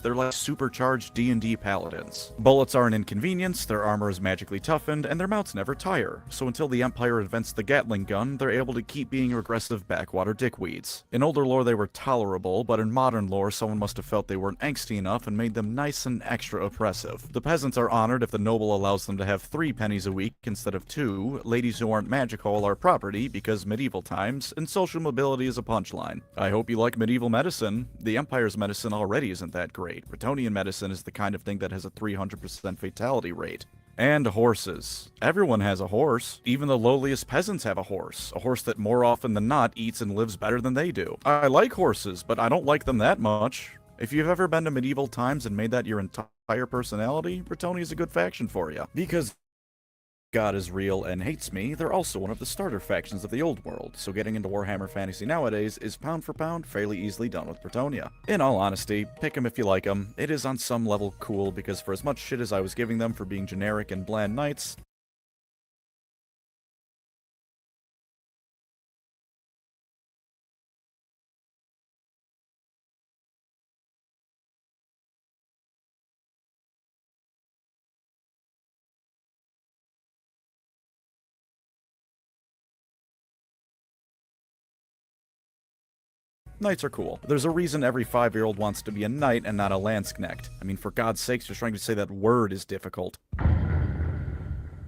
they're like supercharged D&D paladins. Bullets are an inconvenience, their armor is magically toughened, and their mounts never tire, so until the Empire invents the Gatling gun, they're able to keep being aggressive backwater dickweeds. In older lore they were tolerable, but in modern lore someone must have felt they weren't angsty enough and made them nice and extra oppressive. The peasants are honored if the noble allows them to have 3 pennies a week instead of 2, ladies who aren't magical are property because medieval times, and social mobility is a punchline. I hope you like medieval medicine. The Empire's medicine already isn't that great. Bretonnian medicine is the kind of thing that has a 300% fatality rate. And horses. Everyone has a horse. Even the lowliest peasants have a horse that more often than not eats and lives better than they do. I like horses, but I don't like them that much. If you've ever been to medieval times and made that your entire personality, Bretonnia is a good faction for you. Because God is real and hates me, they're also one of the starter factions of the old world, so getting into Warhammer Fantasy nowadays is pound for pound fairly easily done with Bretonnia. In all honesty, pick them if you like them. It is on some level cool because for as much shit as I was giving them for being generic and bland knights, knights are cool. There's a reason every 5-year-old wants to be a knight and not a landsknecht. I mean, for God's sakes, just trying to say that word is difficult.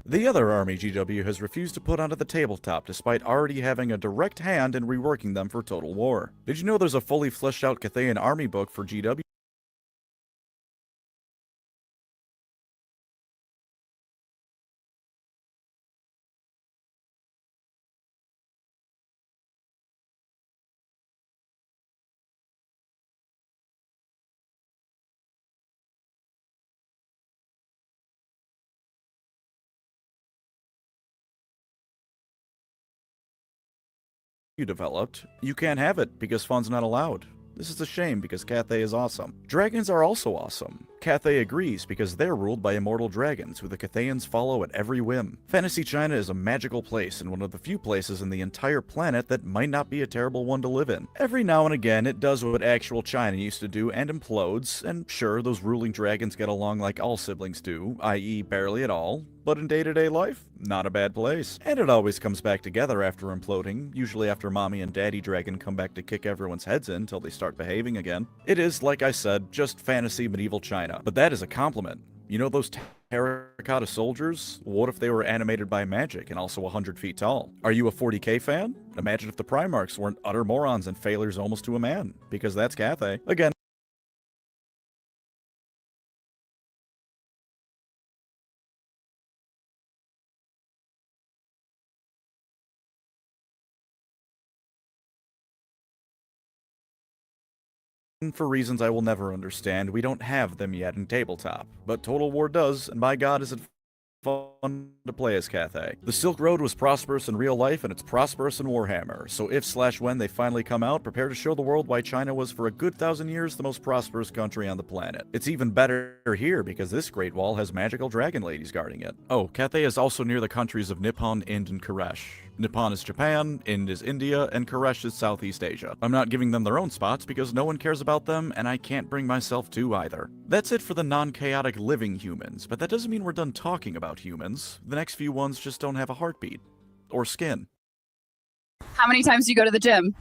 The other army GW has refused to put onto the tabletop despite already having a direct hand in reworking them for Total War. Did you know there's a fully fleshed out Cathayan army book for GW? You developed, you can't have it because fun's not allowed. This is a shame because Cathay is awesome. Dragons are also awesome. Cathay agrees because they're ruled by immortal dragons who the Cathayans follow at every whim. Fantasy China is a magical place and one of the few places in the entire planet that might not be a terrible one to live in. Every now and again it does what actual China used to do and implodes, and sure, those ruling dragons get along like all siblings do, i.e. barely at all, but in day-to-day life, not a bad place. And it always comes back together after imploding, usually after Mommy and Daddy Dragon come back to kick everyone's heads in until they start behaving again. It is, like I said, just fantasy medieval China. But that is a compliment. You know those terracotta soldiers? What if they were animated by magic and also 100 feet tall? Are you a 40k fan? Imagine if the Primarchs weren't utter morons and failures almost to a man. Because that's Cathay. Again, for reasons I will never understand, we don't have them yet in tabletop. But Total War does, and by God is it fun to play as Cathay. The Silk Road was prosperous in real life, and it's prosperous in Warhammer, so if/when they finally come out, prepare to show the world why China was for a good 1,000 years the most prosperous country on the planet. It's even better here because this Great Wall has magical dragon ladies guarding it. Oh, Cathay is also near the countries of Nippon, Ind, and Koresh. Nippon is Japan, Ind is India, and Koresh is Southeast Asia. I'm not giving them their own spots because no one cares about them, and I can't bring myself to either. That's it for the non-chaotic living humans, but that doesn't mean we're done talking about humans. The next few ones just don't have a heartbeat. Or skin. How many times do you go to the gym?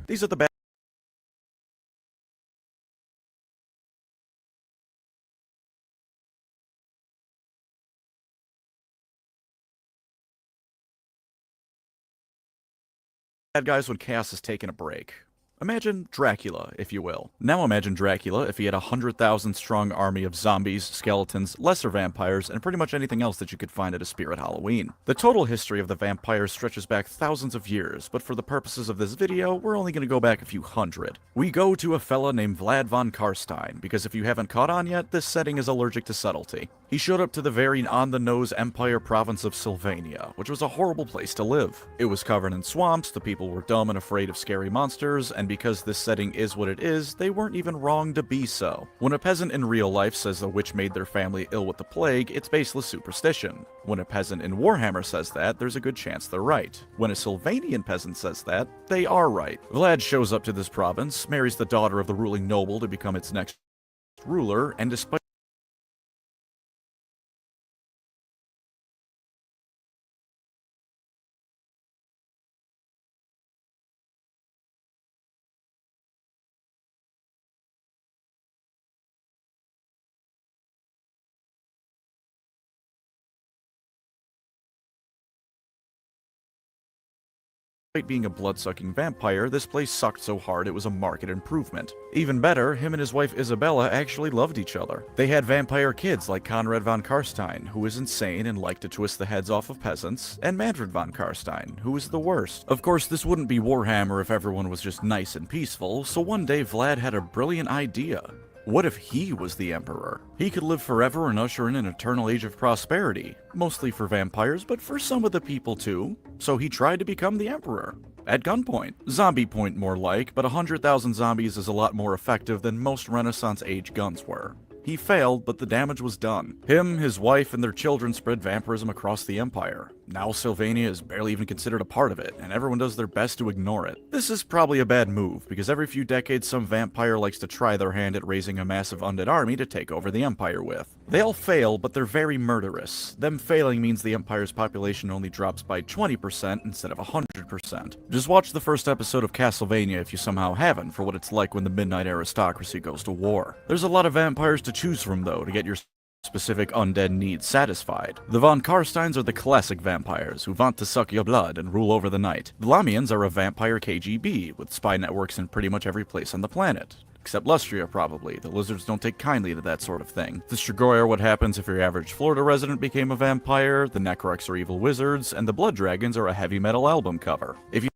These are the bad guys when chaos is taking a break. Imagine Dracula, if you will. Now imagine Dracula if he had a 100,000 strong army of zombies, skeletons, lesser vampires, and pretty much anything else that you could find at a Spirit Halloween. The total history of the vampires stretches back thousands of years, but for the purposes of this video, we're only gonna go back a few hundred. We go to a fella named Vlad von Karstein, because if you haven't caught on yet, this setting is allergic to subtlety. He showed up to the very on-the-nose Empire province of Sylvania, which was a horrible place to live. It was covered in swamps, the people were dumb and afraid of scary monsters, and because this setting is what it is, they weren't even wrong to be so. When a peasant in real life says a witch made their family ill with the plague, it's baseless superstition. When a peasant in Warhammer says that, there's a good chance they're right. When a Sylvanian peasant says that, they are right. Vlad shows up to this province, marries the daughter of the ruling noble to become its next ruler, and despite being a blood-sucking vampire, this place sucked so hard it was a marked improvement. Even better, him and his wife Isabella actually loved each other. They had vampire kids like Conrad von Karstein, who was insane and liked to twist the heads off of peasants, and Manfred von Karstein, who was the worst. Of course, this wouldn't be Warhammer if everyone was just nice and peaceful, so one day Vlad had a brilliant idea. What if he was the Emperor? He could live forever and usher in an eternal age of prosperity, mostly for vampires, but for some of the people too. So he tried to become the Emperor. At gunpoint. Zombie point more like, but 100,000 zombies is a lot more effective than most Renaissance age guns were. He failed, but the damage was done. Him, his wife, and their children spread vampirism across the Empire. Now Sylvania is barely even considered a part of it, and everyone does their best to ignore it. This is probably a bad move, because every few decades some vampire likes to try their hand at raising a massive undead army to take over the Empire with. They all fail, but they're very murderous. Them failing means the Empire's population only drops by 20% instead of 100%. Just watch the first episode of Castlevania if you somehow haven't, for what it's like when the Midnight Aristocracy goes to war. There's a lot of vampires to choose from, though, to get your specific undead needs satisfied. The von Karsteins are the classic vampires, who want to suck your blood and rule over the night. The Lamians are a vampire KGB, with spy networks in pretty much every place on the planet. Except Lustria, probably. The lizards don't take kindly to that sort of thing. The Strigoi are what happens if your average Florida resident became a vampire, the Necrox are evil wizards, and the Blood Dragons are a heavy metal album cover. If you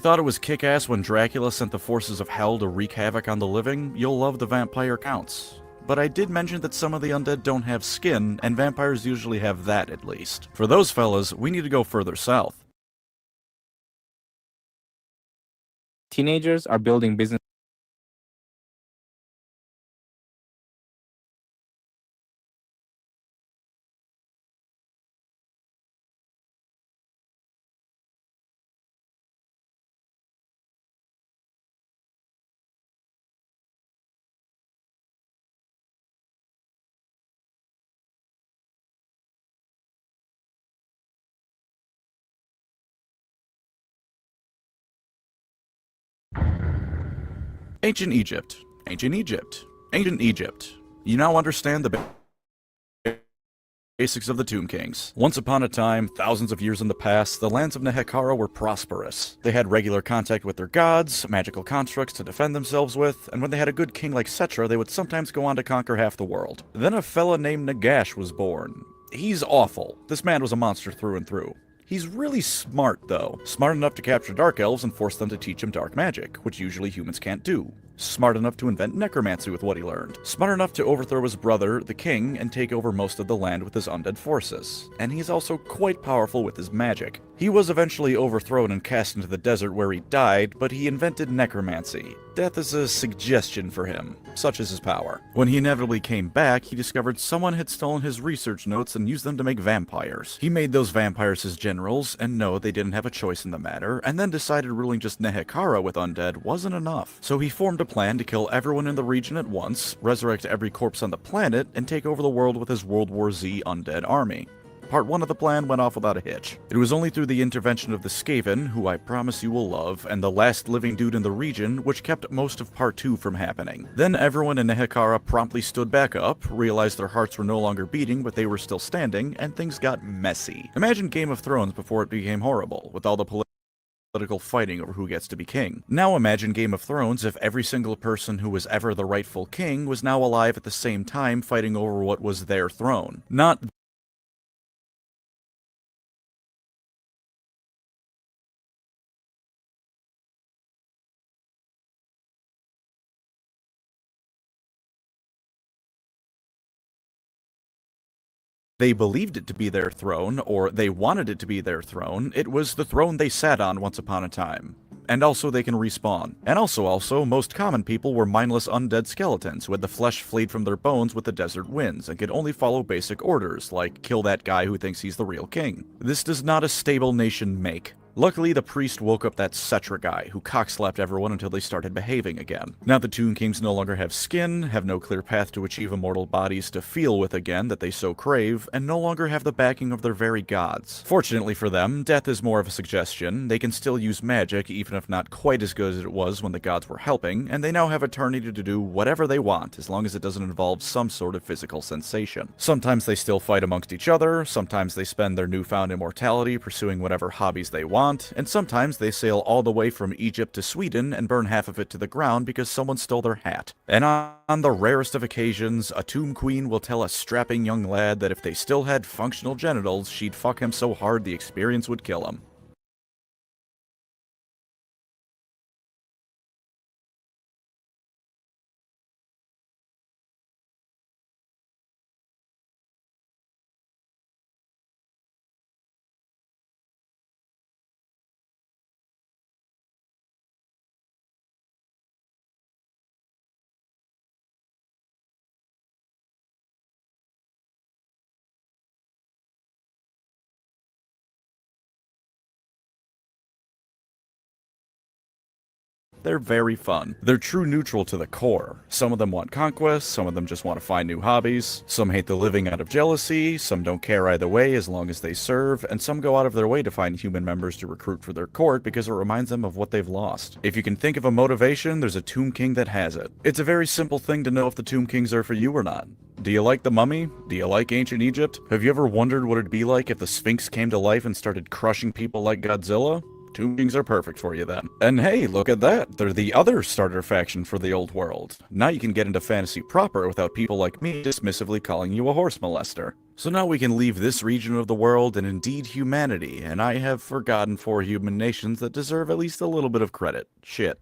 thought it was kick-ass when Dracula sent the forces of hell to wreak havoc on the living, you'll love the vampire counts. But I did mention that some of the undead don't have skin, and vampires usually have that at least. For those fellas, we need to go further south. Teenagers are building business. Ancient Egypt. Ancient Egypt. Ancient Egypt. You now understand the basics of the Tomb Kings. Once upon a time, thousands of years in the past, the lands of Nehekara were prosperous. They had regular contact with their gods, magical constructs to defend themselves with, and when they had a good king like Setra, they would sometimes go on to conquer half the world. Then a fella named Nagash was born. He's awful. This man was a monster through and through. He's really smart, though. Smart enough to capture dark elves and force them to teach him dark magic, which usually humans can't do. Smart enough to invent necromancy with what he learned. Smart enough to overthrow his brother, the king, and take over most of the land with his undead forces. And he's also quite powerful with his magic. He was eventually overthrown and cast into the desert where he died, but he invented necromancy. Death is a suggestion for him. Such is his power. When he inevitably came back, he discovered someone had stolen his research notes and used them to make vampires. He made those vampires his generals, and no, they didn't have a choice in the matter, and then decided ruling just Nehekara with undead wasn't enough. So he formed a plan to kill everyone in the region at once, resurrect every corpse on the planet, and take over the world with his World War Z undead army. Part 1 of the plan went off without a hitch. It was only through the intervention of the Skaven, who I promise you will love, and the last living dude in the region, which kept most of Part 2 from happening. Then everyone in Nehekara promptly stood back up, realized their hearts were no longer beating but they were still standing, and things got messy. Imagine Game of Thrones before it became horrible, with all the political fighting over who gets to be king. Now imagine Game of Thrones if every single person who was ever the rightful king was now alive at the same time fighting over what was their throne. Not they believed it to be their throne, or they wanted it to be their throne. It was the throne they sat on once upon a time. And also they can respawn. And also, most common people were mindless undead skeletons who had the flesh fleed from their bones with the desert winds and could only follow basic orders, like kill that guy who thinks he's the real king. This does not a stable nation make. Luckily, the priest woke up that Cetra guy, who cockslapped everyone until they started behaving again. Now the Tomb Kings no longer have skin, have no clear path to achieve immortal bodies to feel with again that they so crave, and no longer have the backing of their very gods. Fortunately for them, death is more of a suggestion. They can still use magic, even if not quite as good as it was when the gods were helping, and they now have eternity to do whatever they want, as long as it doesn't involve some sort of physical sensation. Sometimes they still fight amongst each other, sometimes they spend their newfound immortality pursuing whatever hobbies they want, and sometimes they sail all the way from Egypt to Sweden and burn half of it to the ground because someone stole their hat. And on the rarest of occasions, a tomb queen will tell a strapping young lad that if they still had functional genitals, she'd fuck him so hard the experience would kill him. They're very fun. They're true neutral to the core. Some of them want conquest, some of them just want to find new hobbies, some hate the living out of jealousy, some don't care either way as long as they serve, and some go out of their way to find human members to recruit for their court because it reminds them of what they've lost. If you can think of a motivation, there's a Tomb King that has it. It's a very simple thing to know if the Tomb Kings are for you or not. Do you like the Mummy? Do you like ancient Egypt? Have you ever wondered what it'd be like if the Sphinx came to life and started crushing people like Godzilla? Tomb Kings are perfect for you then. And hey, look at that. They're the other starter faction for the old world. Now you can get into fantasy proper without people like me dismissively calling you a horse molester. So now we can leave this region of the world and indeed humanity, and I have forgotten 4 human nations that deserve at least a little bit of credit. Shit.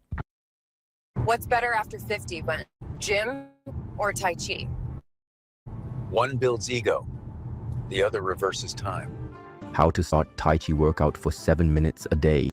What's better after 50, Gwen? Gym or Tai Chi? One builds ego, the other reverses time. How to start Tai Chi workout for 7 minutes a day.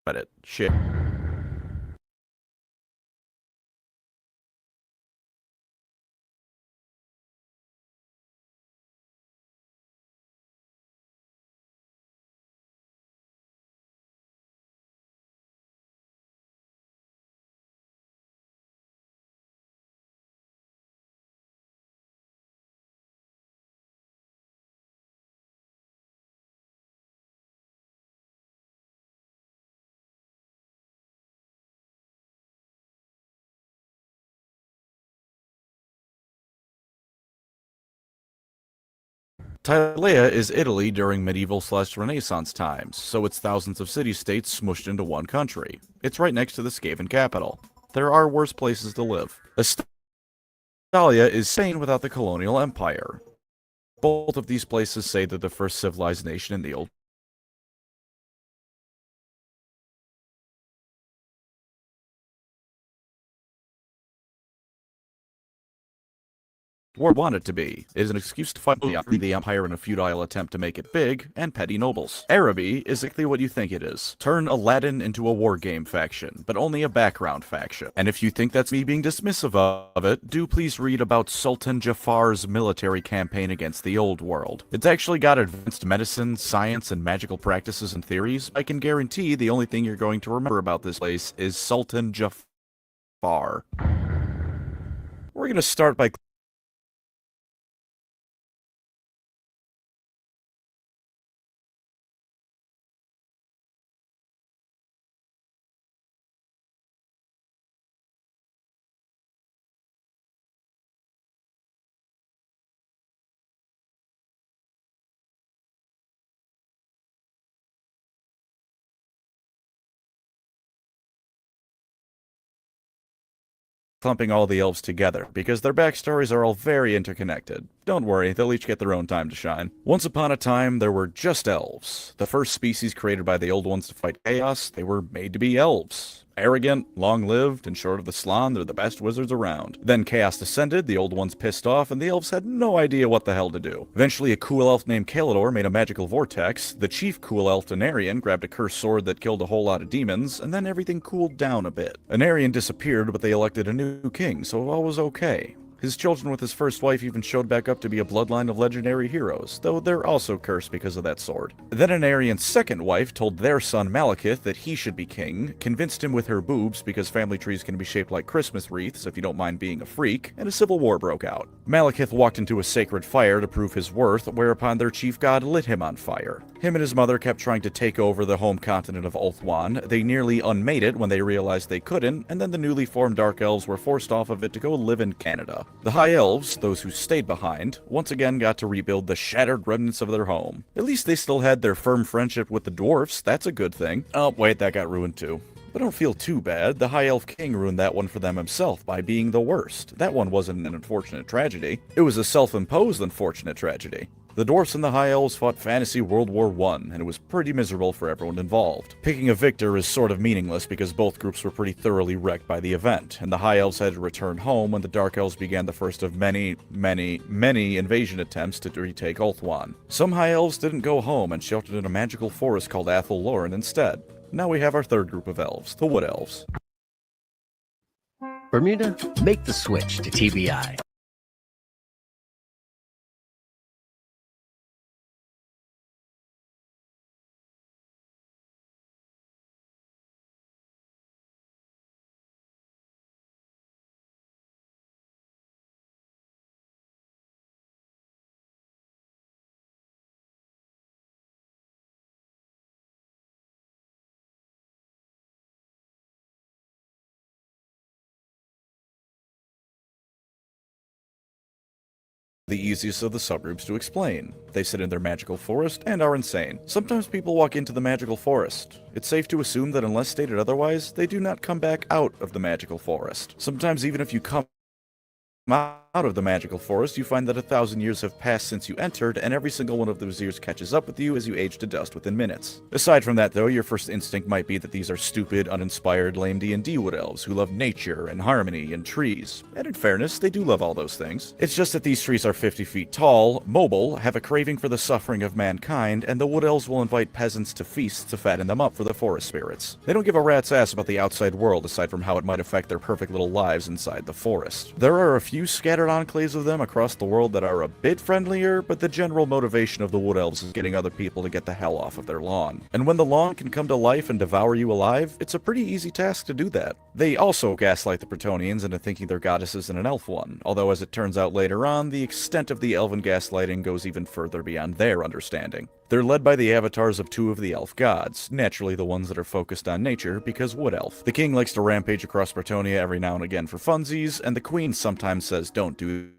Credit. Shit. Tylea is Italy during medieval/Renaissance times, so it's thousands of city-states smushed into one country. It's right next to the Skaven capital. There are worse places to live. Estalia is Spain without the colonial empire. Both of these places say they're the first civilized nation in the old Dwarves want it to be. It is an excuse to fight the Empire in a futile attempt to make it big, and petty nobles. Araby is exactly what you think it is. Turn Aladdin into a war game faction, but only a background faction. And if you think that's me being dismissive of it, do please read about Sultan Jafar's military campaign against the Old World. It's actually got advanced medicine, science, and magical practices and theories. I can guarantee the only thing you're going to remember about this place is Sultan Jafar. We're going to start by clumping all the elves together, because their backstories are all very interconnected. Don't worry, they'll each get their own time to shine. Once upon a time, there were just elves. The first species created by the Old Ones to fight chaos, they were made to be elves. Arrogant, long-lived, and short of the Slann, they're the best wizards around. Then chaos descended, the Old Ones pissed off, and the elves had no idea what the hell to do. Eventually, a cool elf named Kalidor made a magical vortex, the chief cool elf, Anarion, grabbed a cursed sword that killed a whole lot of demons, and then everything cooled down a bit. Anarion disappeared, but they elected a new king, so all was okay. His children with his first wife even showed back up to be a bloodline of legendary heroes, though they're also cursed because of that sword. Then Anarion's second wife told their son Malekith that he should be king, convinced him with her boobs because family trees can be shaped like Christmas wreaths if you don't mind being a freak, and a civil war broke out. Malekith walked into a sacred fire to prove his worth, whereupon their chief god lit him on fire. Him and his mother kept trying to take over the home continent of Ulthuan. They nearly unmade it when they realized they couldn't, and then the newly formed Dark Elves were forced off of it to go live in Canada. The High Elves, those who stayed behind, once again got to rebuild the shattered remnants of their home. At least they still had their firm friendship with the dwarfs, that's a good thing. Oh, wait, that got ruined too. But don't feel too bad, the High Elf King ruined that one for them himself by being the worst. That one wasn't an unfortunate tragedy, it was a self-imposed unfortunate tragedy. The dwarfs and the High Elves fought Fantasy World War I, and it was pretty miserable for everyone involved. Picking a victor is sort of meaningless because both groups were pretty thoroughly wrecked by the event, and the High Elves had to return home when the Dark Elves began the first of many invasion attempts to retake Ulthuan. Some High Elves didn't go home and sheltered in a magical forest called Athel Loren instead. Now we have our third group of elves, the Wood Elves. Bermuda, make the switch to TBI. The easiest of the subgroups to explain. They sit in their magical forest and are insane. Sometimes people walk into the magical forest. It's safe to assume that unless stated otherwise, they do not come back out of the magical forest. Sometimes even if you come out of the magical forest, you find that 1,000 years have passed since you entered, and every single one of those years catches up with you as you age to dust within minutes. Aside from that, though, your first instinct might be that these are stupid, uninspired, lame D&D wood elves who love nature and harmony and trees. And in fairness, they do love all those things. It's just that these trees are 50 feet tall, mobile, have a craving for the suffering of mankind, and the wood elves will invite peasants to feasts to fatten them up for the forest spirits. They don't give a rat's ass about the outside world aside from how it might affect their perfect little lives inside the forest. There are a few scattered enclaves of them across the world that are a bit friendlier, but the general motivation of the Wood Elves is getting other people to get the hell off of their lawn. And when the lawn can come to life and devour you alive, it's a pretty easy task to do that. They also gaslight the Bretonnians into thinking their goddess is an elf one, although as it turns out later on, the extent of the elven gaslighting goes even further beyond their understanding. They're led by the avatars of two of the elf gods, naturally the ones that are focused on nature, because Wood Elf. The king likes to rampage across Bretonia every now and again for funsies, and the queen sometimes says don't do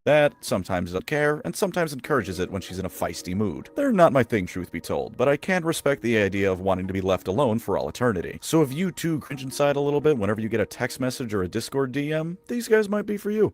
that, sometimes doesn't care, and sometimes encourages it when she's in a feisty mood. They're not my thing, truth be told, but I can respect the idea of wanting to be left alone for all eternity. So if you too cringe inside a little bit whenever you get a text message or a Discord DM, these guys might be for you.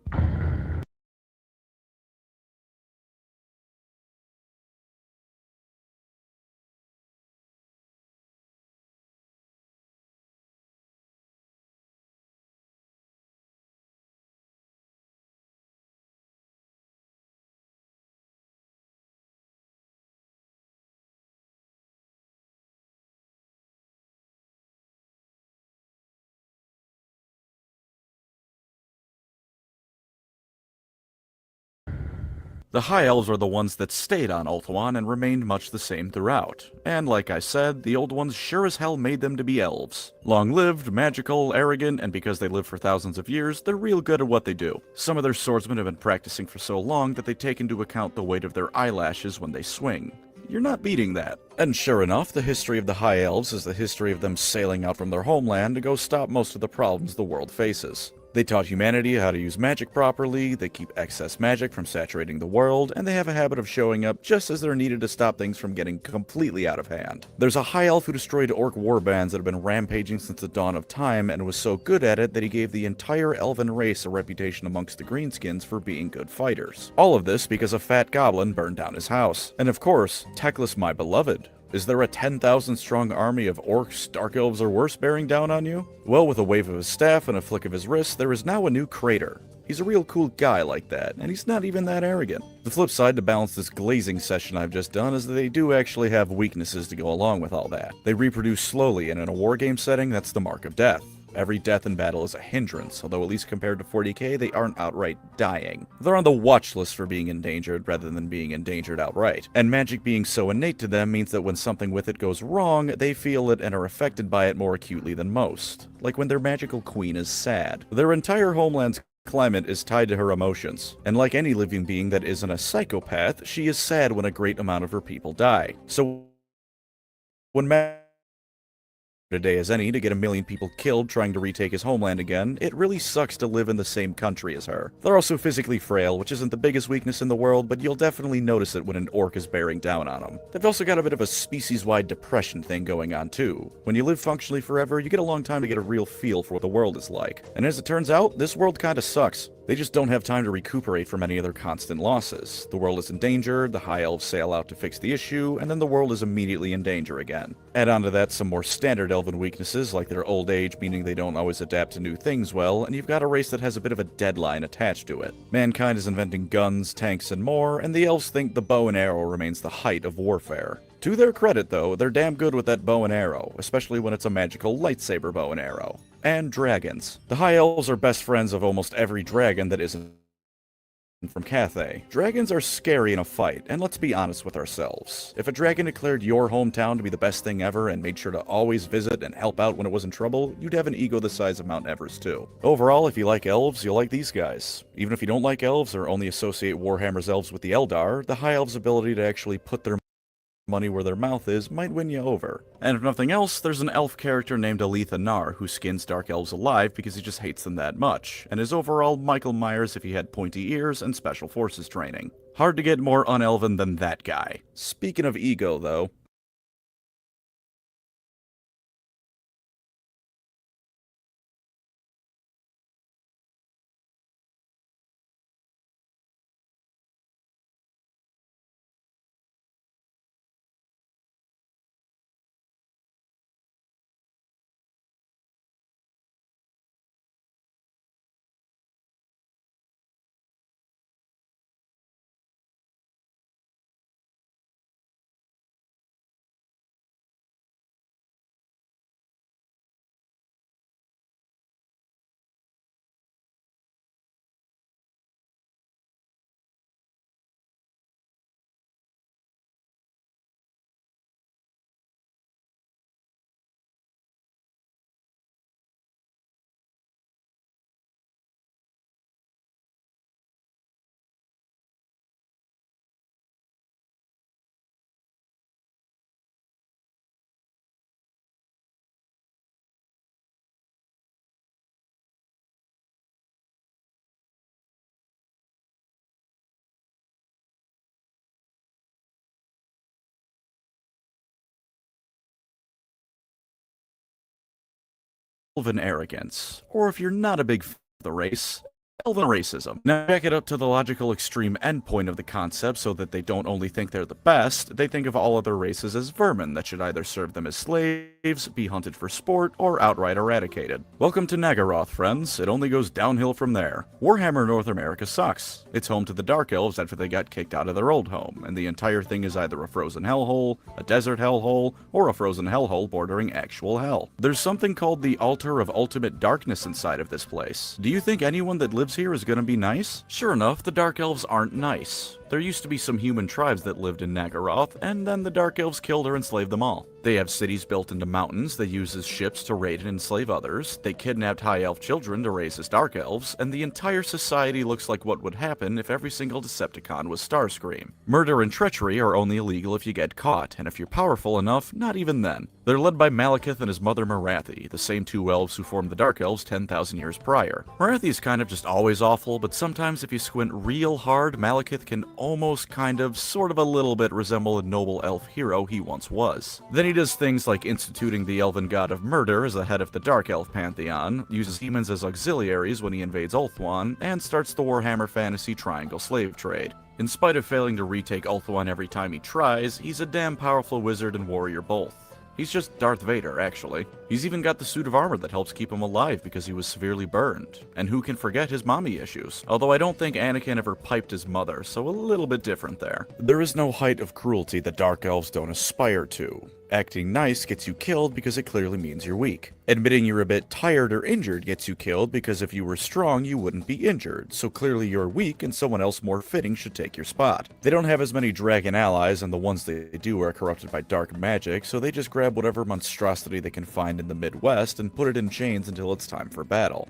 The High Elves are the ones that stayed on Ulthuan and remained much the same throughout. And like I said, the old ones sure as hell made them to be elves. Long-lived, magical, arrogant, and because they live for thousands of years, they're real good at what they do. Some of their swordsmen have been practicing for so long that they take into account the weight of their eyelashes when they swing. You're not beating that. And sure enough, the history of the High Elves is the history of them sailing out from their homeland to go stop most of the problems the world faces. They taught humanity how to use magic properly, they keep excess magic from saturating the world, and they have a habit of showing up just as they're needed to stop things from getting completely out of hand. There's a High Elf who destroyed orc warbands that have been rampaging since the dawn of time and was so good at it that he gave the entire elven race a reputation amongst the greenskins for being good fighters. All of this because a fat goblin burned down his house. And of course, Teclis my beloved. Is there a 10,000 strong army of orcs, dark elves, or worse bearing down on you? Well, with a wave of his staff and a flick of his wrist, there is now a new crater. He's a real cool guy like that, and he's not even that arrogant. The flip side to balance this glazing session I've just done is that they do actually have weaknesses to go along with all that. They reproduce slowly, and in a wargame setting, that's the mark of death. Every death in battle is a hindrance, although at least compared to 40k, they aren't outright dying. They're on the watch list for being endangered rather than being endangered outright. And magic being so innate to them means that when something with it goes wrong, they feel it and are affected by it more acutely than most. Like when their magical queen is sad. Their entire homeland's climate is tied to her emotions, and like any living being that isn't a psychopath, she is sad when a great amount of her people die. So when today as any to get 1 million people killed trying to retake his homeland again, it really sucks to live in the same country as her. They're also physically frail, which isn't the biggest weakness in the world, but you'll definitely notice it when an orc is bearing down on them. They've also got a bit of a species-wide depression thing going on too. When you live functionally forever, you get a long time to get a real feel for what the world is like. And as it turns out, this world kinda sucks. They just don't have time to recuperate from any of their constant losses. The world is in danger, the High Elves sail out to fix the issue, and then the world is immediately in danger again. Add on to that some more standard elven weaknesses, like their old age, meaning they don't always adapt to new things well, and you've got a race that has a bit of a deadline attached to it. Mankind is inventing guns, tanks, and more, and the elves think the bow and arrow remains the height of warfare. To their credit, though, they're damn good with that bow and arrow, especially when it's a magical lightsaber bow and arrow. And dragons. The High Elves are best friends of almost every dragon that isn't from Cathay. Dragons are scary in a fight, and let's be honest with ourselves. If a dragon declared your hometown to be the best thing ever and made sure to always visit and help out when it was in trouble, you'd have an ego the size of Mount Everest too. Overall, if you like elves, you'll like these guys. Even if you don't like elves or only associate Warhammer's elves with the Eldar, the High Elves' ability to actually put their money where their mouth is might win you over. And if nothing else, there's an elf character named Aletha Nar who skins dark elves alive because he just hates them that much, and is overall Michael Myers if he had pointy ears and special forces training. Hard to get more unelven than that guy. Speaking of ego, though, elven arrogance. Or if you're not a big fan of the race, elven racism. Now back it up to the logical extreme endpoint of the concept so that they don't only think they're the best, they think of all other races as vermin that should either serve them as slaves, be hunted for sport, or outright eradicated. Welcome to Nagaroth, friends. It only goes downhill from there. Warhammer North America sucks. It's home to the Dark Elves after they got kicked out of their old home, and the entire thing is either a frozen hellhole, a desert hellhole, or a frozen hellhole bordering actual hell. There's something called the Altar of Ultimate Darkness inside of this place. Do you think anyone that lives lives here is gonna be nice? Sure enough, the Dark Elves aren't nice. There used to be some human tribes that lived in Nagaroth, and then the Dark Elves killed or enslaved them all. They have cities built into mountains they use as ships to raid and enslave others, they kidnapped High Elf children to raise as Dark Elves, and the entire society looks like what would happen if every single Decepticon was Starscream. Murder and treachery are only illegal if you get caught, and if you're powerful enough, not even then. They're led by Malekith and his mother Marathi, the same two elves who formed the Dark Elves 10,000 years prior. Marathi's kind of just always awful, but sometimes if you squint real hard, Malekith can almost sort of a little bit resemble a noble elf hero he once was. Then he does things like instituting the elven god of murder as the head of the Dark Elf pantheon, uses demons as auxiliaries when he invades Ulthuan, and starts the Warhammer Fantasy triangle slave trade. In spite of failing to retake Ulthuan every time he tries, he's a damn powerful wizard and warrior both. He's just Darth Vader, actually. He's even got the suit of armor that helps keep him alive because he was severely burned. And who can forget his mommy issues? Although I don't think Anakin ever piped his mother, so a little bit different there. There is no height of cruelty that Dark Elves don't aspire to. Acting nice gets you killed because it clearly means you're weak. Admitting you're a bit tired or injured gets you killed because if you were strong, you wouldn't be injured, so clearly you're weak and someone else more fitting should take your spot. They don't have as many dragon allies, and the ones they do are corrupted by dark magic, so they just grab whatever monstrosity they can find in the Midwest and put it in chains until it's time for battle.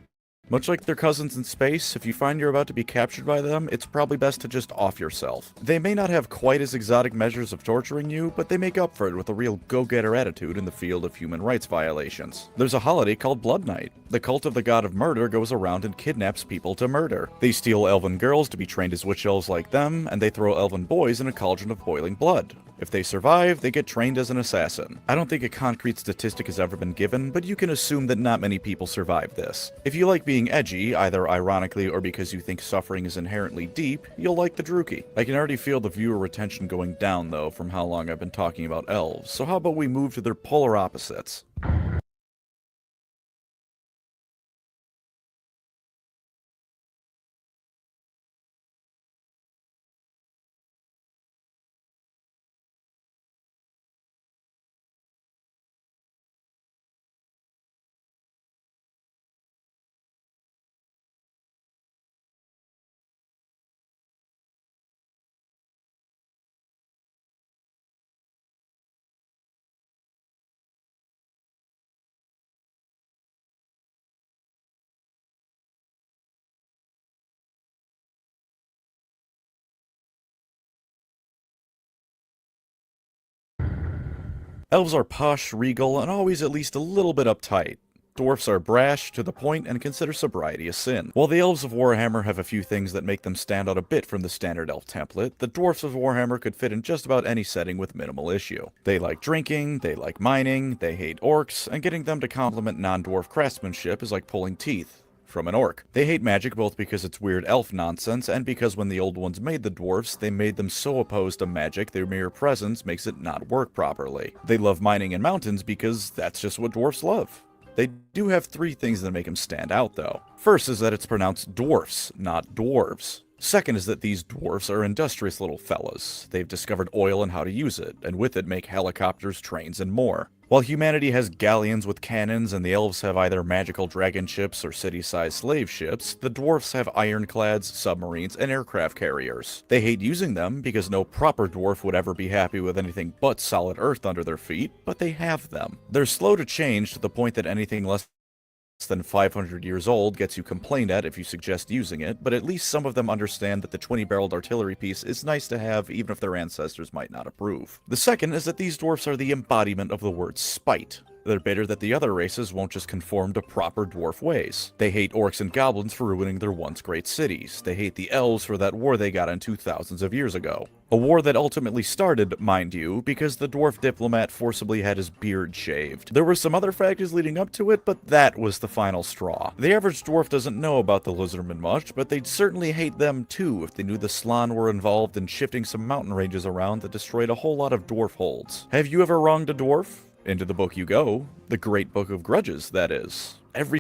Much like their cousins in space, if you find you're about to be captured by them, it's probably best to just off yourself. They may not have quite as exotic measures of torturing you, but they make up for it with a real go-getter attitude in the field of human rights violations. There's a holiday called Blood Night. The cult of the god of murder goes around and kidnaps people to murder. They steal elven girls to be trained as witch elves like them, and they throw elven boys in a cauldron of boiling blood. If they survive, they get trained as an assassin. I don't think a concrete statistic has ever been given, but you can assume that not many people survive this. If you like being edgy, either ironically or because you think suffering is inherently deep, you'll like the Druchii. I can already feel the viewer retention going down, though, from how long I've been talking about elves, so how about we move to their polar opposites? Elves are posh, regal, and always at least a little bit uptight. Dwarfs are brash, to the point, and consider sobriety a sin. While the elves of Warhammer have a few things that make them stand out a bit from the standard elf template, the dwarfs of Warhammer could fit in just about any setting with minimal issue. They like drinking, they like mining, they hate orcs, and getting them to compliment non-dwarf craftsmanship is like pulling teeth from an orc. They hate magic both because it's weird elf nonsense, and because when the old ones made the dwarfs, they made them so opposed to magic their mere presence makes it not work properly. They love mining and mountains because that's just what dwarfs love. They do have three things that make them stand out, though. First is that it's pronounced dwarfs, not dwarves. Second is that these dwarfs are industrious little fellas. They've discovered oil and how to use it, and with it make helicopters, trains, and more. While humanity has galleons with cannons and the elves have either magical dragon ships or city-sized slave ships, the dwarfs have ironclads, submarines, and aircraft carriers. They hate using them because no proper dwarf would ever be happy with anything but solid earth under their feet, but they have them. They're slow to change to the point that anything less than 500 years old gets you complained at if you suggest using it, but at least some of them understand that the 20-barreled artillery piece is nice to have even if their ancestors might not approve. The second is that these dwarfs are the embodiment of the word spite. They're bitter that the other races won't just conform to proper dwarf ways. They hate orcs and goblins for ruining their once great cities. They hate the elves for that war they got into thousands of years ago. A war that ultimately started, mind you, because the dwarf diplomat forcibly had his beard shaved. There were some other factors leading up to it, but that was the final straw. The average dwarf doesn't know about the lizardmen much, but they'd certainly hate them too if they knew the Slann were involved in shifting some mountain ranges around that destroyed a whole lot of dwarf holds. Have you ever wronged a dwarf? Into the book you go. The Great Book of Grudges, that is. Every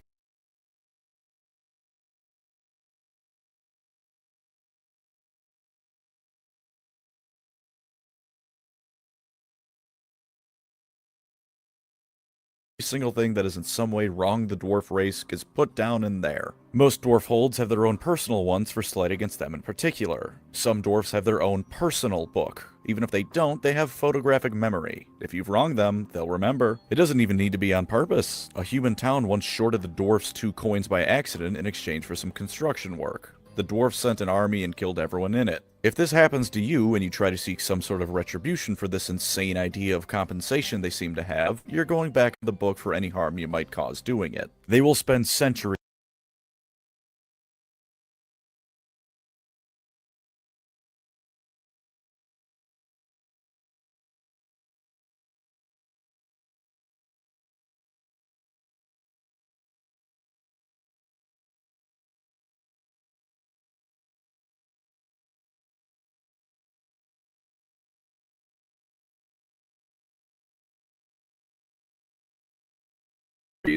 single thing that is in some way wrong the dwarf race is put down in there. Most dwarf holds have their own personal ones for slight against them in particular. Some dwarfs have their own personal book. Even if they don't, they have photographic memory. If you've wronged them, they'll remember. It doesn't even need to be on purpose. A human town once shorted the dwarfs 2 coins by accident in exchange for some construction work. The dwarfs sent an army and killed everyone in it. If this happens to you and you try to seek some sort of retribution for this insane idea of compensation they seem to have, you're going back to the book for any harm you might cause doing it. They will spend centuries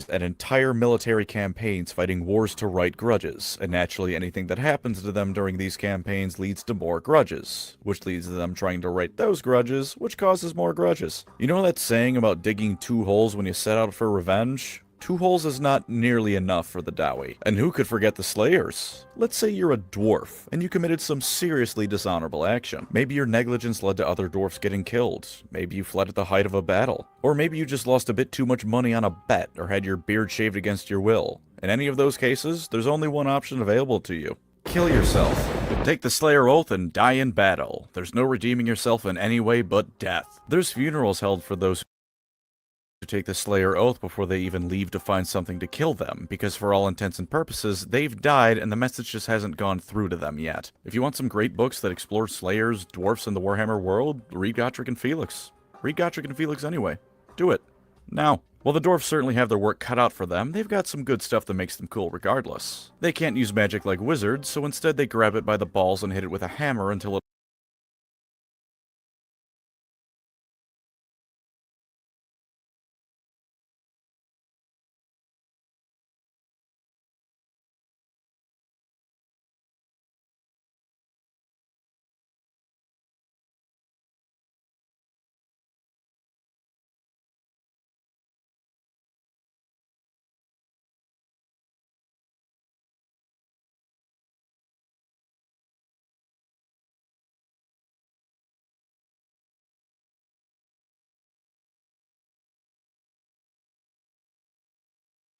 and entire military campaigns fighting wars to right grudges, and naturally anything that happens to them during these campaigns leads to more grudges, which leads to them trying to right those grudges, which causes more grudges. You know that saying about digging 2 holes when you set out for revenge? 2 holes is not nearly enough for the Dowie. And who could forget the Slayers? Let's say you're a dwarf, and you committed some seriously dishonorable action. Maybe your negligence led to other dwarfs getting killed. Maybe you fled at the height of a battle. Or maybe you just lost a bit too much money on a bet, or had your beard shaved against your will. In any of those cases, there's only one option available to you. Kill yourself. Take the Slayer Oath and die in battle. There's no redeeming yourself in any way but death. There's funerals held for those to take the Slayer Oath before they even leave to find something to kill them, because for all intents and purposes, they've died and the message just hasn't gone through to them yet. If you want some great books that explore Slayers, dwarfs, and the Warhammer world, read Gotrek and Felix. Read Gotrek and Felix anyway. Do it. Now. While the dwarfs certainly have their work cut out for them, they've got some good stuff that makes them cool regardless. They can't use magic like wizards, so instead they grab it by the balls and hit it with a hammer until it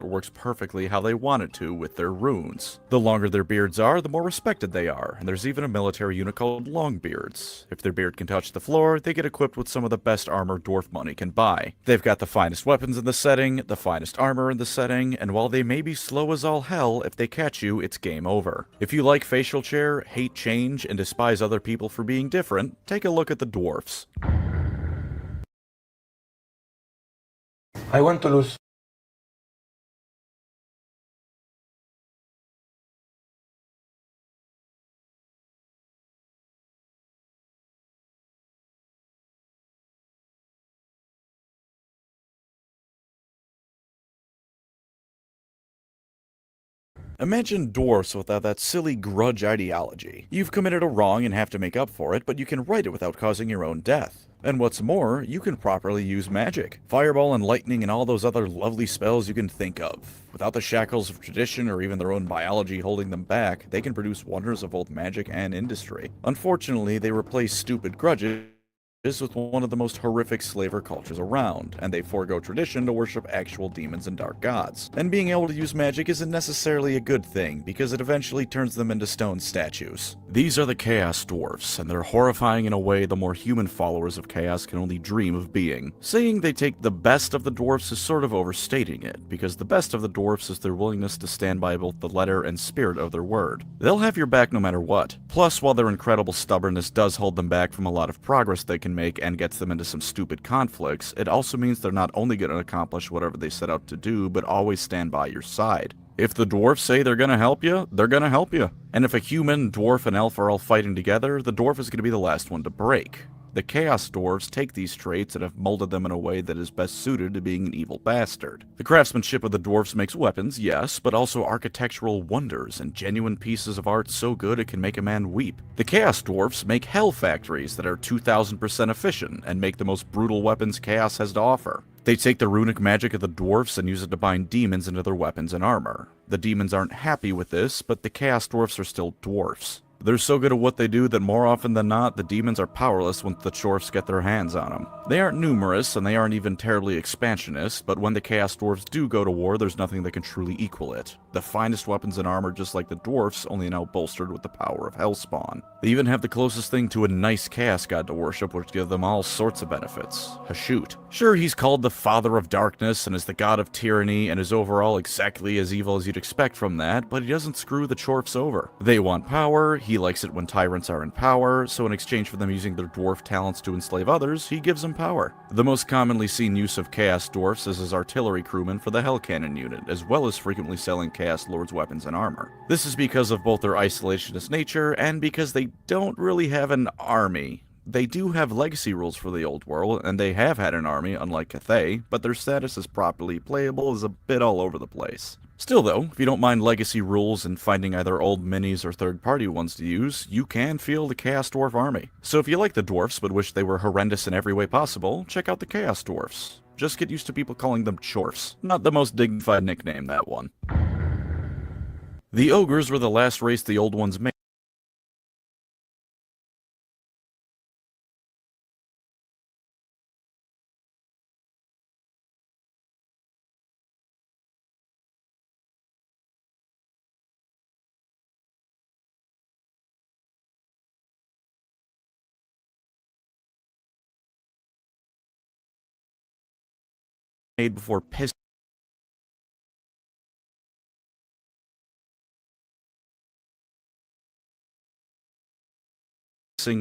works perfectly how they want it to with their runes. The longer their beards are, the more respected they are, and there's even a military unit called Longbeards. If their beard can touch the floor, they get equipped with some of the best armor dwarf money can buy. They've got the finest weapons in the setting, the finest armor in the setting, and while they may be slow as all hell, if they catch you, it's game over. If you like facial chair, hate change, and despise other people for being different, take a look at the dwarfs. I want to lose. Imagine dwarfs without that silly grudge ideology. You've committed a wrong and have to make up for it, but you can right it without causing your own death. And what's more, you can properly use magic. Fireball and lightning and all those other lovely spells you can think of. Without the shackles of tradition or even their own biology holding them back, they can produce wonders of both magic and industry. Unfortunately, they replace stupid grudges with one of the most horrific slaver cultures around, and they forego tradition to worship actual demons and dark gods. And being able to use magic isn't necessarily a good thing, because it eventually turns them into stone statues. These are the Chaos Dwarfs, and they're horrifying in a way the more human followers of Chaos can only dream of being. Saying they take the best of the dwarfs is sort of overstating it, because the best of the dwarfs is their willingness to stand by both the letter and spirit of their word. They'll have your back no matter what. Plus, while their incredible stubbornness does hold them back from a lot of progress they can make and gets them into some stupid conflicts, it also means they're not only going to accomplish whatever they set out to do, but always stand by your side. If the dwarfs say they're going to help you, they're going to help you. And if a human, dwarf, and elf are all fighting together, the dwarf is going to be the last one to break. The Chaos Dwarves take these traits and have molded them in a way that is best suited to being an evil bastard. The craftsmanship of the dwarfs makes weapons, yes, but also architectural wonders and genuine pieces of art so good it can make a man weep. The Chaos Dwarfs make hell factories that are 2000% efficient and make the most brutal weapons Chaos has to offer. They take the runic magic of the dwarfs and use it to bind demons into their weapons and armor. The demons aren't happy with this, but the chaos dwarfs are still dwarfs. They're so good at what they do that more often than not, the demons are powerless once the dwarfs get their hands on them. They aren't numerous, and they aren't even terribly expansionist, but when the Chaos Dwarfs do go to war, there's nothing that can truly equal it. The finest weapons and armor just like the dwarfs, only now bolstered with the power of Hellspawn. They even have the closest thing to a nice chaos god to worship, which give them all sorts of benefits. Hashut. Sure, he's called the Father of Darkness, and is the god of tyranny, and is overall exactly as evil as you'd expect from that, but he doesn't screw the dwarfs over. They want power, he likes it when tyrants are in power, so in exchange for them using their dwarf talents to enslave others, he gives them power. The most commonly seen use of Chaos Dwarfs is as artillery crewmen for the Hell Cannon unit, as well as frequently selling Chaos Lord's weapons and armor. This is because of both their isolationist nature, and because they don't really have an army. They do have legacy rules for the old world, and they have had an army, unlike Cathay, but their status as properly playable is a bit all over the place. Still though, if you don't mind legacy rules and finding either old minis or third-party ones to use, you can feel the Chaos Dwarf army. So if you like the dwarfs but wish they were horrendous in every way possible, check out the Chaos Dwarfs. Just get used to people calling them chorfs. Not the most dignified nickname, that one. The ogres were the last race the old ones made. Before pissing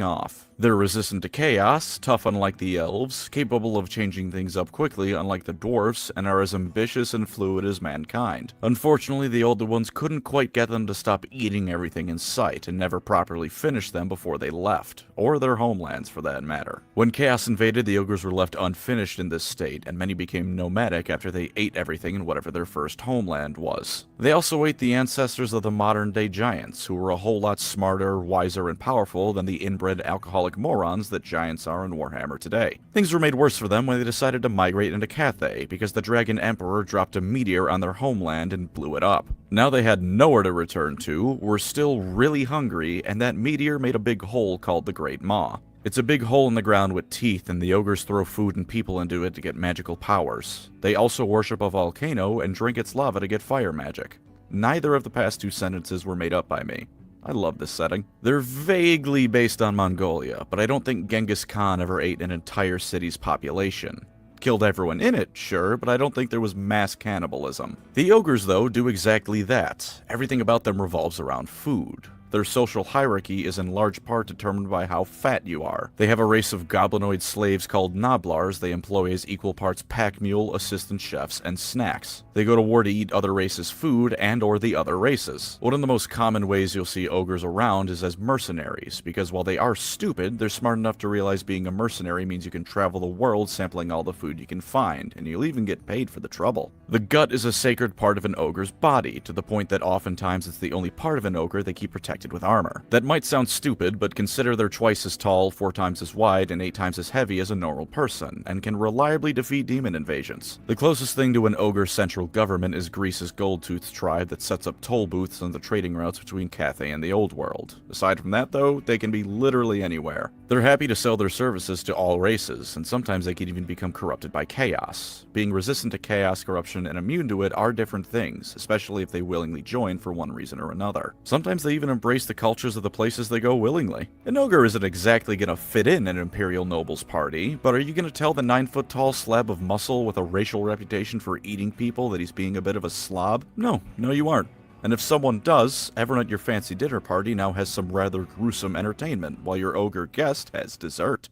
off. They're resistant to chaos, tough unlike the elves, capable of changing things up quickly unlike the dwarfs, and are as ambitious and fluid as mankind. Unfortunately, the older ones couldn't quite get them to stop eating everything in sight, and never properly finished them before they left, or their homelands for that matter. When chaos invaded, the ogres were left unfinished in this state, and many became nomadic after they ate everything in whatever their first homeland was. They also ate the ancestors of the modern-day giants, who were a whole lot smarter, wiser, and powerful than the inbred alcoholic morons that giants are in Warhammer today. Things were made worse for them when they decided to migrate into Cathay, because the Dragon Emperor dropped a meteor on their homeland and blew it up. Now they had nowhere to return to, were still really hungry, and that meteor made a big hole called the Great Maw. It's a big hole in the ground with teeth, and the ogres throw food and people into it to get magical powers. They also worship a volcano and drink its lava to get fire magic. Neither of the past two sentences were made up by me. I love this setting. They're vaguely based on Mongolia, but I don't think Genghis Khan ever ate an entire city's population. Killed everyone in it, sure, but I don't think there was mass cannibalism. The ogres, though, do exactly that. Everything about them revolves around food. Their social hierarchy is in large part determined by how fat you are. They have a race of goblinoid slaves called Noblars they employ as equal parts pack mule, assistant chefs, and snacks. They go to war to eat other races' food and or the other races. One of the most common ways you'll see ogres around is as mercenaries, because while they are stupid, they're smart enough to realize being a mercenary means you can travel the world sampling all the food you can find, and you'll even get paid for the trouble. The gut is a sacred part of an ogre's body, to the point that oftentimes it's the only part of an ogre they keep protected with armor. That might sound stupid, but consider they're twice as tall, 4 times as wide, and 8 times as heavy as a normal person, and can reliably defeat demon invasions. The closest thing to an ogre central government is Greece's Goldtooth tribe that sets up toll booths on the trading routes between Cathay and the Old World. Aside from that, though, they can be literally anywhere. They're happy to sell their services to all races, and sometimes they can even become corrupted by chaos. Being resistant to chaos, corruption, and immune to it are different things, especially if they willingly join for one reason or another. Sometimes they even embrace the cultures of the places they go willingly. An ogre isn't exactly gonna fit in an Imperial Nobles party, but are you gonna tell the 9-foot-tall slab of muscle with a racial reputation for eating people that he's being a bit of a slob? No, you aren't. And if someone does, everyone at your fancy dinner party now has some rather gruesome entertainment, while your ogre guest has dessert.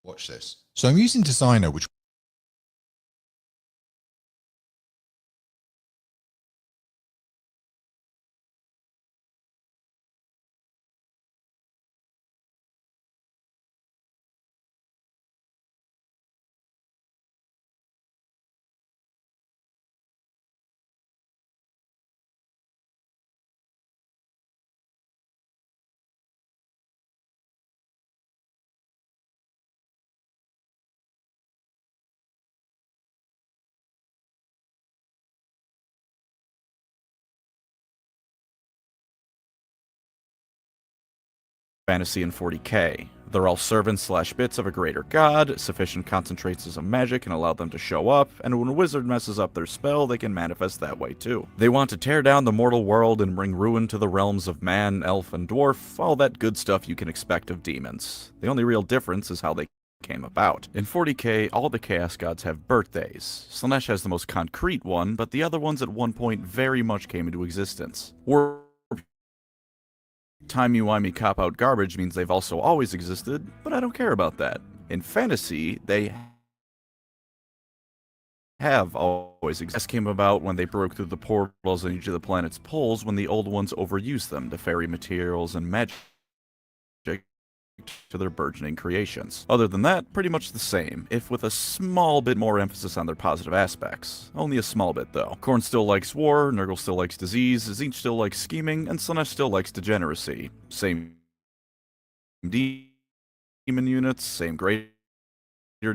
Watch this. So I'm using Designer, which Fantasy and 40k. They're all servants slash bits of a greater god, sufficient concentrations of magic can allow them to show up, and when a wizard messes up their spell, they can manifest that way too. They want to tear down the mortal world and bring ruin to the realms of man, elf, and dwarf, all that good stuff you can expect of demons. The only real difference is how they came about. In 40k, all the Chaos Gods have birthdays. Slaanesh has the most concrete one, but the other ones at one point very much came into existence. Timey-wimey cop-out garbage means they've also always existed, but I don't care about that. In fantasy, they have always existed. This came about when they broke through the portals in each of the planet's poles when the old ones overused them to ferry materials and magic to their burgeoning creations. Other than that, pretty much the same, if with a small bit more emphasis on their positive aspects. Only a small bit, though. Khorne still likes war, Nurgle still likes disease, Tzeentch still likes scheming, and Slaanesh still likes degeneracy. Same demon units, same greater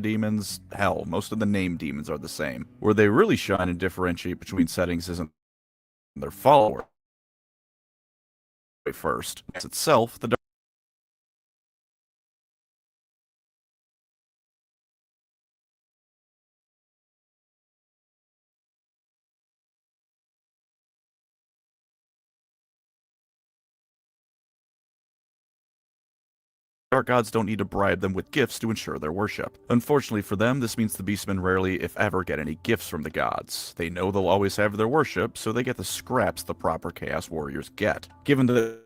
demons, hell, most of the named demons are the same. Where they really shine and differentiate between settings isn't their follower first. It's itself, the Dark Gods don't need to bribe them with gifts to ensure their worship. Unfortunately for them, this means the Beastmen rarely, if ever, get any gifts from the gods. They know they'll always have their worship, so they get the scraps the proper Chaos Warriors get. Given the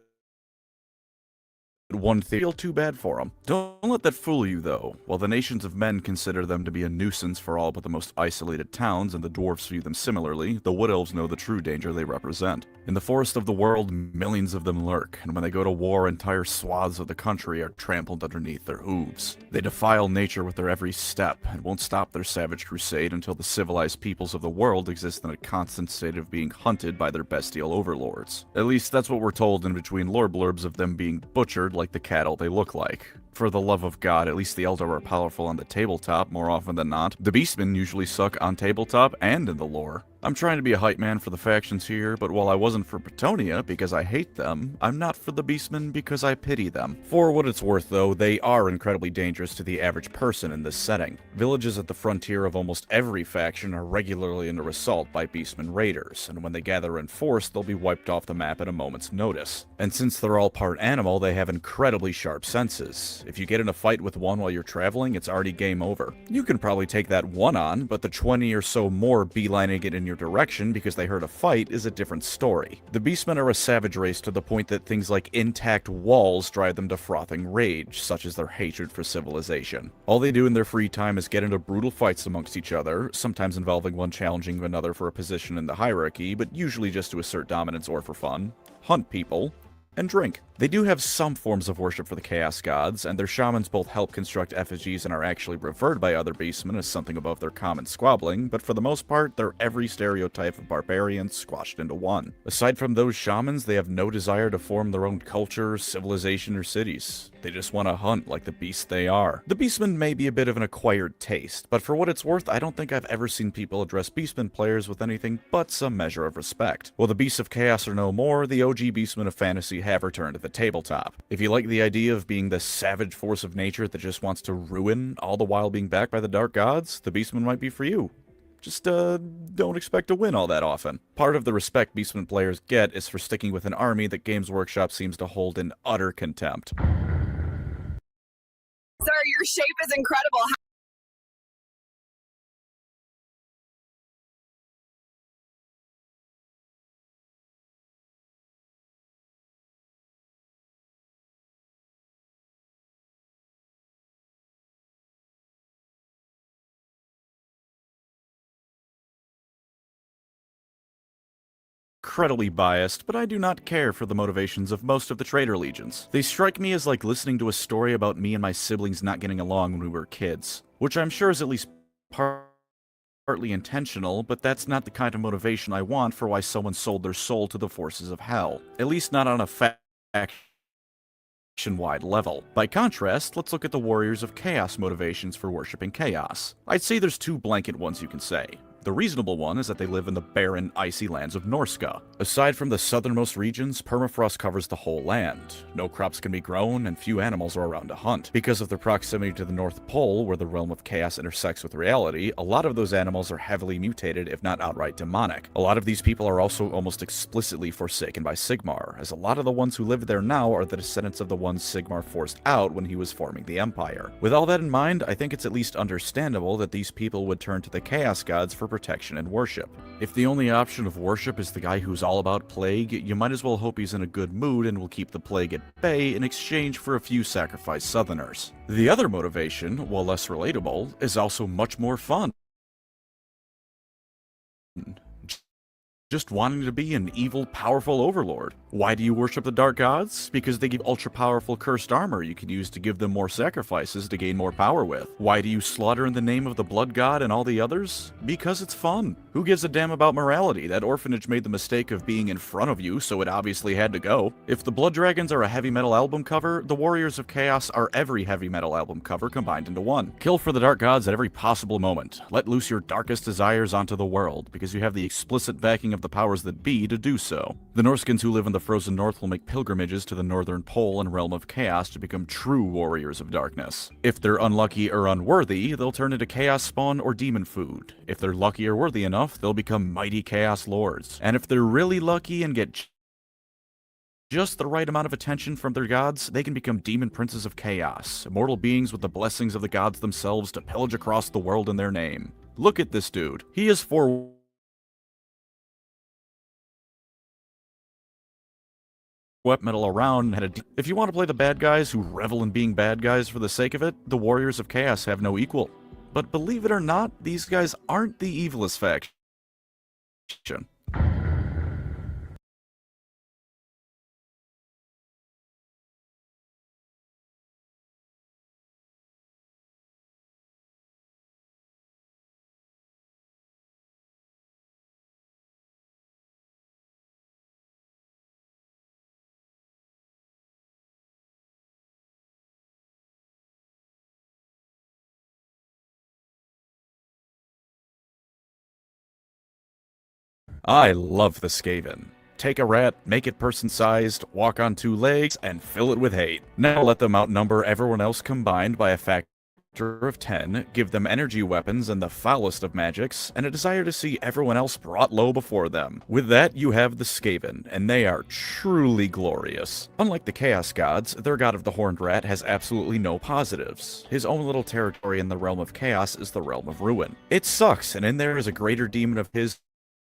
one thing, feel too bad for them. Don't let that fool you, though. While the nations of men consider them to be a nuisance for all but the most isolated towns, and the dwarves view them similarly, the Wood Elves know the true danger they represent. In the forest of the world, millions of them lurk, and when they go to war, entire swaths of the country are trampled underneath their hooves. They defile nature with their every step, and won't stop their savage crusade until the civilized peoples of the world exist in a constant state of being hunted by their bestial overlords. At least that's what we're told in between lore blurbs of them being butchered like the cattle they look like. For the love of God, at least the Eldar are powerful on the tabletop more often than not. The Beastmen usually suck on tabletop and in the lore. I'm trying to be a hype man for the factions here, but while I wasn't for Bretonnia because I hate them, I'm not for the Beastmen because I pity them. For what it's worth though, they are incredibly dangerous to the average person in this setting. Villages at the frontier of almost every faction are regularly under assault by Beastmen raiders, and when they gather in force, they'll be wiped off the map at a moment's notice. And since they're all part animal, they have incredibly sharp senses. If you get in a fight with one while you're traveling, it's already game over. You can probably take that one on, but the 20 or so more beelining it in your direction because they heard a fight is a different story. The Beastmen are a savage race to the point that things like intact walls drive them to frothing rage, such as their hatred for civilization. All they do in their free time is get into brutal fights amongst each other, sometimes involving one challenging another for a position in the hierarchy, but usually just to assert dominance or for fun, hunt people, and drink. They do have some forms of worship for the Chaos Gods, and their shamans both help construct effigies and are actually revered by other beastmen as something above their common squabbling, but for the most part, they're every stereotype of barbarians squashed into one. Aside from those shamans, they have no desire to form their own culture, civilization, or cities. They just want to hunt like the beasts they are. The Beastmen may be a bit of an acquired taste, but for what it's worth, I don't think I've ever seen people address Beastmen players with anything but some measure of respect. While the Beasts of Chaos are no more, the OG Beastmen of Fantasy have returned to the tabletop. If you like the idea of being this savage force of nature that just wants to ruin, all the while being backed by the Dark Gods, the Beastmen might be for you. Just, don't expect to win all that often. Part of the respect Beastmen players get is for sticking with an army that Games Workshop seems to hold in utter contempt. Sir, your shape is incredible. Incredibly biased, but I do not care for the motivations of most of the Traitor Legions. They strike me as like listening to a story about me and my siblings not getting along when we were kids, which I'm sure is at least partly intentional, but that's not the kind of motivation I want for why someone sold their soul to the forces of hell. At least not on a faction-wide level. By contrast, let's look at the Warriors of Chaos motivations for worshipping chaos. I'd say there's two blanket ones you can say. The reasonable one is that they live in the barren, icy lands of Norska. Aside from the southernmost regions, permafrost covers the whole land. No crops can be grown, and few animals are around to hunt. Because of their proximity to the North Pole, where the realm of chaos intersects with reality, a lot of those animals are heavily mutated, if not outright demonic. A lot of these people are also almost explicitly forsaken by Sigmar, as a lot of the ones who live there now are the descendants of the ones Sigmar forced out when he was forming the Empire. With all that in mind, I think it's at least understandable that these people would turn to the Chaos Gods for protection and worship. If the only option of worship is the guy who's all about plague, you might as well hope he's in a good mood and will keep the plague at bay in exchange for a few sacrificed southerners. The other motivation, while less relatable, is also much more fun. Just wanting to be an evil, powerful overlord. Why do you worship the Dark Gods? Because they give ultra-powerful cursed armor you can use to give them more sacrifices to gain more power with. Why do you slaughter in the name of the Blood God and all the others? Because it's fun. Who gives a damn about morality? That orphanage made the mistake of being in front of you, so it obviously had to go. If the Blood Dragons are a heavy metal album cover, the Warriors of Chaos are every heavy metal album cover combined into one. Kill for the Dark Gods at every possible moment. Let loose your darkest desires onto the world, because you have the explicit backing of the powers that be to do so. The Norskins who live in the frozen north will make pilgrimages to the northern pole and realm of chaos to become true warriors of darkness. If they're unlucky or unworthy, they'll turn into chaos spawn or demon food. If they're lucky or worthy enough, they'll become mighty chaos lords. And if they're really lucky and get just the right amount of attention from their gods, they can become demon princes of chaos, immortal beings with the blessings of the gods themselves to pillage across the world in their name. Look at this dude. He is for wet metal around and had a if you want to play the bad guys who revel in being bad guys for the sake of it, the Warriors of Chaos have no equal. But believe it or not, these guys aren't the evilest faction. I love the Skaven. Take a rat, make it person-sized, walk on 2 legs, and fill it with hate. Now let them outnumber everyone else combined by a factor of 10, give them energy weapons and the foulest of magics, and a desire to see everyone else brought low before them. With that, you have the Skaven, and they are truly glorious. Unlike the Chaos Gods, their god of the Horned Rat has absolutely no positives. His own little territory in the realm of chaos is the realm of ruin. It sucks, and in there is a greater demon of his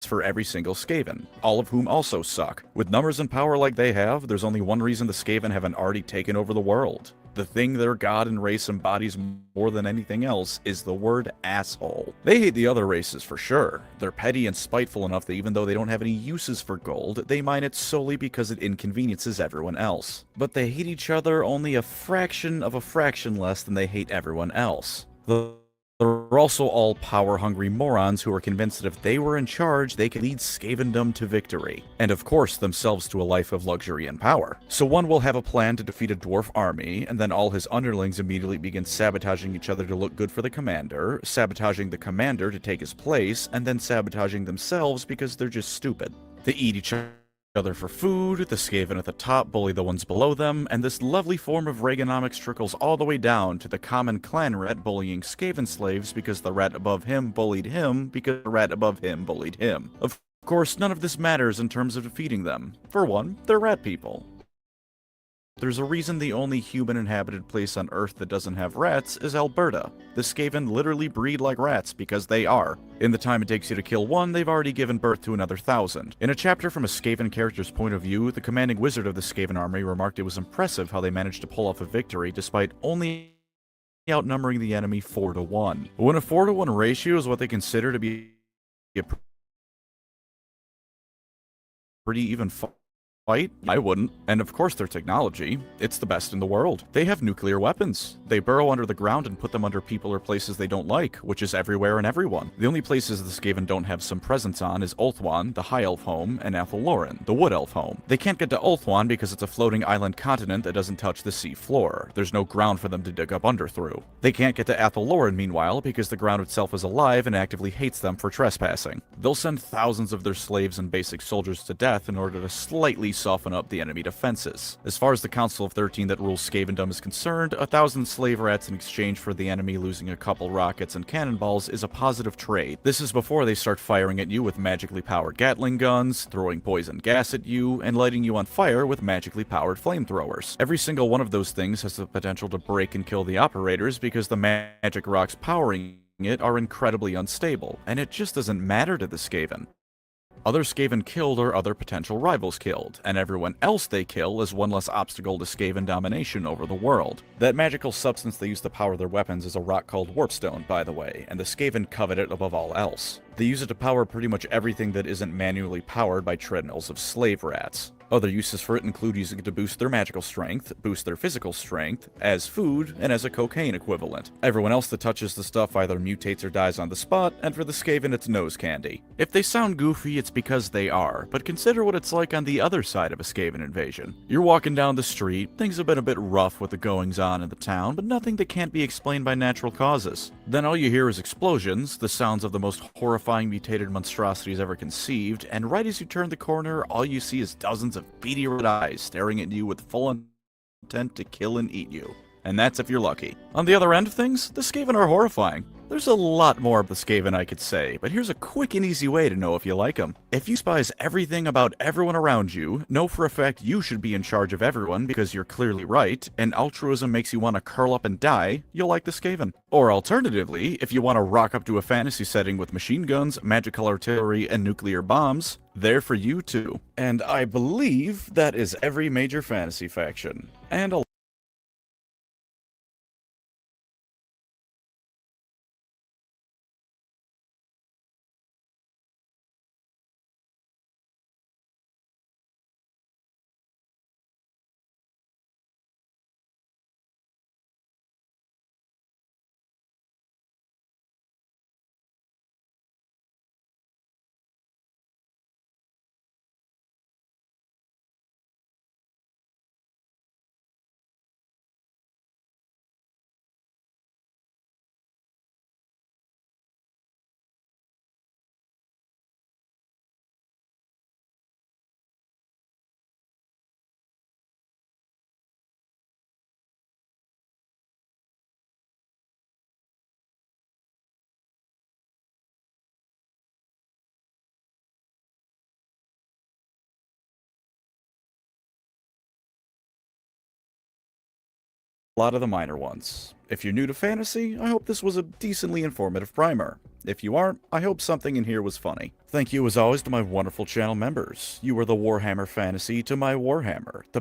for every single Skaven, all of whom also suck. With numbers and power like they have, there's only one reason the Skaven haven't already taken over the world. The thing their god and race embodies more than anything else is the word asshole. They hate the other races for sure. They're petty and spiteful enough that even though they don't have any uses for gold, they mine it solely because it inconveniences everyone else. But they hate each other only a fraction of a fraction less than they hate everyone else. They're also all power-hungry morons who are convinced that if they were in charge, they could lead Skavendom to victory. And of course, themselves to a life of luxury and power. So one will have a plan to defeat a dwarf army, and then all his underlings immediately begin sabotaging each other to look good for the commander, sabotaging the commander to take his place, and then sabotaging themselves because they're just stupid. They eat each other for food, the Skaven at the top bully the ones below them, and this lovely form of Reaganomics trickles all the way down to the common clan rat bullying Skaven slaves because the rat above him bullied him because the rat above him bullied him. Of course, none of this matters in terms of defeating them. For one, they're rat people. There's a reason the only human-inhabited place on Earth that doesn't have rats is Alberta. The Skaven literally breed like rats because they are. In the time it takes you to kill one, they've already given birth to another 1,000. In a chapter from a Skaven character's point of view, the commanding wizard of the Skaven army remarked it was impressive how they managed to pull off a victory despite only outnumbering the enemy 4-1. When a 4-1 ratio is what they consider to be a pretty even fight? I wouldn't. And of course their technology, it's the best in the world. They have nuclear weapons. They burrow under the ground and put them under people or places they don't like, which is everywhere and everyone. The only places the Skaven don't have some presence on is Ulthuan, the High Elf home, and Athaloran, the Wood Elf home. They can't get to Ulthuan because it's a floating island continent that doesn't touch the sea floor. There's no ground for them to dig up under through. They can't get to Athaloran, meanwhile, because the ground itself is alive and actively hates them for trespassing. They'll send thousands of their slaves and basic soldiers to death in order to slightly soften up the enemy defenses. As far as the Council of 13 that rules Skavendom is concerned, 1,000 slave rats in exchange for the enemy losing a couple rockets and cannonballs is a positive trade. This is before they start firing at you with magically powered Gatling guns, throwing poison gas at you, and lighting you on fire with magically powered flamethrowers. Every single one of those things has the potential to break and kill the operators because the magic rocks powering it are incredibly unstable, and it just doesn't matter to the Skaven. Other Skaven killed are other potential rivals killed, and everyone else they kill is one less obstacle to Skaven domination over the world. That magical substance they use to power their weapons is a rock called Warpstone, by the way, and the Skaven covet it above all else. They use it to power pretty much everything that isn't manually powered by treadmills of slave rats. Other uses for it include using it to boost their magical strength, boost their physical strength, as food, and as a cocaine equivalent. Everyone else that touches the stuff either mutates or dies on the spot, and for the Skaven it's nose candy. If they sound goofy, it's because they are, but consider what it's like on the other side of a Skaven invasion. You're walking down the street, things have been a bit rough with the goings-on in the town, but nothing that can't be explained by natural causes. Then all you hear is explosions, the sounds of the most horrifying mutated monstrosities ever conceived, and right as you turn the corner, all you see is dozens of beady red eyes staring at you with full intent to kill and eat you. And that's if you're lucky. On the other end of things, the Skaven are horrifying. There's a lot more of the Skaven I could say, but here's a quick and easy way to know if you like them. If you despise everything about everyone around you, know for a fact you should be in charge of everyone because you're clearly right, and altruism makes you want to curl up and die, you'll like the Skaven. Or alternatively, if you want to rock up to a fantasy setting with machine guns, magical artillery, and nuclear bombs, they're for you too. And I believe that is every major fantasy faction. And a lot of the minor ones. If you're new to fantasy, I hope this was a decently informative primer. If you aren't, I hope something in here was funny. Thank you as always to my wonderful channel members. You are the Warhammer Fantasy to my Warhammer, the